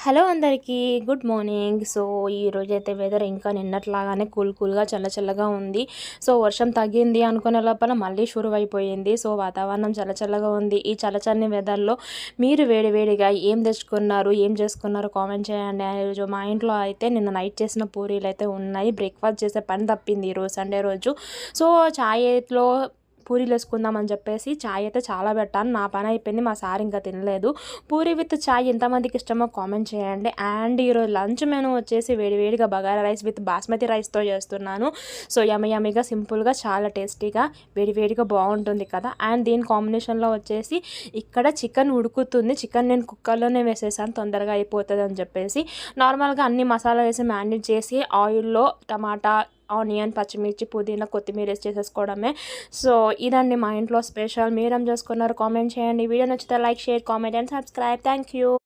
Hello అందరికీ good morning. So ఈరోజైతే weather ఇంకా నిన్నట్లాగానే కూల్గా చల్లగా ఉంది. సో వర్షం తగ్గింది అనుకునే లోపల మళ్ళీ షురువైపోయింది. సో వాతావరణం చల్లగా ఉంది. ఈ చల్లని వెదర్లో మీరు వేడిగా ఏం తెచ్చుకున్నారు, ఏం చేసుకున్నారు కామెంట్ చేయండి. ఈరోజు మా ఇంట్లో అయితే నిన్న నైట్ చేసిన పూరీలు అయితే ఉన్నాయి. బ్రేక్ఫాస్ట్ చేసే పని తప్పింది ఈరోజు సండే రోజు. సో ఛాయ్లో పూరీలు వేసుకుందామని చెప్పేసి ఛాయ్ అయితే చాలా పెట్టాను. నా పని అయిపోయింది. మా సార్ ఇంకా తినలేదు. పూరీ విత్ ఛాయ్ ఎంతమందికి ఇష్టమో కామెంట్ చేయండి. అండ్ ఈరోజు లంచ్ మెనూ వచ్చేసి వేడిగా బగారా రైస్ విత్ బాస్మతి రైస్తో చేస్తున్నాను. సో యమ్మీగా సింపుల్గా చాలా టేస్టీగా వేడిగా బాగుంటుంది కదా. అండ్ దీని కాంబినేషన్లో వచ్చేసి ఇక్కడ చికెన్ ఉడుకుతుంది. చికెన్ నేను కుక్కర్లోనే వేసేసాను, తొందరగా అయిపోతుంది అని చెప్పేసి. నార్మల్గా అన్ని మసాలా వేసి మ్యారినేట్ చేసి ఆయిల్లో టమాటా, ఆనియన్, పచ్చిమిర్చి, పుదీనా, కొత్తిమీర వేసి చేసేసుకోవడమే. సో ఇదండి మా ఇంట్లో స్పెషల్. మీరేం చేసుకున్నారు కామెంట్ చేయండి. వీడియో నచ్చితే like, share, comment and subscribe. Thank you.